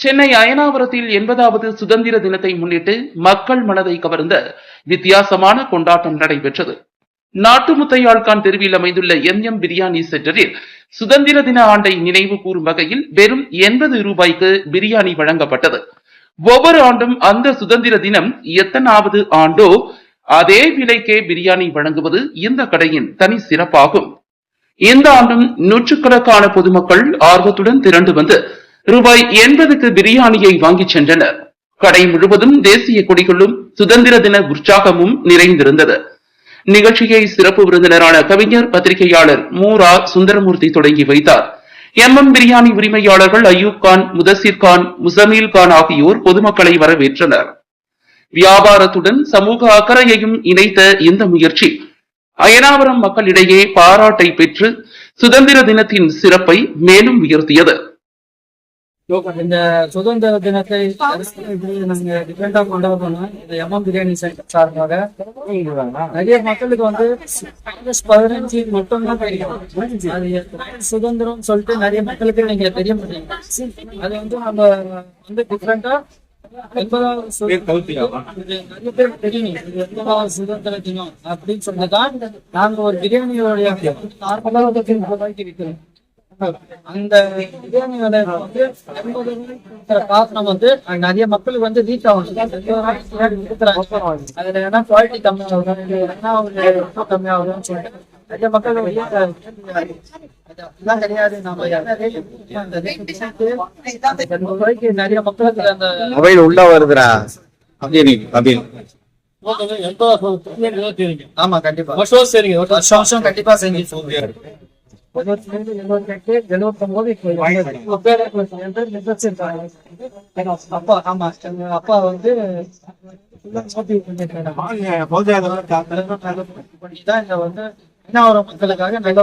சென்னை அயனாவரத்தில் 80வது சுதந்திர தினத்தை முன்னிட்டு மக்கள் மனதை கவர்ந்த வித்தியாசமான கொண்டாட்டம் நடைபெற்றது. நாட்டுமுத்தையாள்கான் தெருவில் அமைந்துள்ள எம் பிரியாணி சென்டரில் சுதந்திர தின ஆண்டை நினைவு கூறும் வகையில் வெறும் 80 ரூபாய்க்கு பிரியாணி வழங்கப்பட்டது. ஒவ்வொரு ஆண்டும் அந்த சுதந்திர தினம் எத்தனாவது ஆண்டோ அதே விலைக்கே பிரியாணி வழங்குவது இந்த கடையின் தனி சிறப்பாகும். இந்த ஆண்டும் நூற்றுக்கணக்கான பொதுமக்கள் ஆர்வத்துடன் திரண்டு வந்து ரூபாய் 80க்கு பிரியாணியை வாங்கி சென்றனர். கடை முழுவதும் தேசிய கொடிகளும் சுதந்திர தின உற்சாகமும் நிறைந்திருந்தது. நிகழ்ச்சியை சிறப்பு விருந்தினரான கவிஞர் பத்திரிகையாளர் மூரா சுந்தரமூர்த்தி தொடங்கி வைத்தார். பிரியாணி உரிமையாளர்கள் அய்யூப் கான், முதசிர் கான், முசமீல் கான் ஆகியோர் பொதுமக்களை வரவேற்றனர். வியாபாரத்துடன் சமூக அக்கறையையும் இணைத்த இந்த முயற்சி அயனாவரம் மக்களிடையே பாராட்டை பெற்று சுதந்திர தினத்தின் சிறப்பை மேலும் உயர்த்தியது. இந்த சுதந்திர தினத்தை நாங்க டிஃபரெண்டா கொண்டாடுறோம்னா இந்த எம்எம் பிரியாணி சென்டர் சார்பாக நிறைய மக்களுக்கு வந்து 15 மட்டும்தான் கிடைக்கும். அது சுதந்திரம் சொல்லிட்டு நிறைய மக்களுக்கு நீங்க தெரிய மாட்டீங்க. அது வந்து நம்ம வந்து டிஃபரெண்டா 80வது நிறைய பேர் தெரியும் 80வது சுதந்திர தினம் அப்படின்னு சொல்லிதான் நாங்க ஒரு பிரியாணியோடைய 40 ரூபாய்க்கு விற்கிறோம். அந்த பிரியாணி விலை வந்து 80 ரூபாய் காரணம் வந்து நிறைய மக்களுக்கு வந்து ரீச் ஆகும். அதுல ஏன்னா குவாலிட்டி கம்மியாகுது, என்ன கம்மியாகுதுன்னு சொல்லிட்டு நிறைய மக்கள் கிடையாது. நம்ம 80 ரூபாய்க்கு நிறைய மக்களுக்கு அந்த மொபைல் உள்ள வருதுடா. ஆமா கண்டிப்பா வருஷம் கண்டிப்பா செஞ்சு 78 79 அப்பா வந்து மக்களுக்காக நல்ல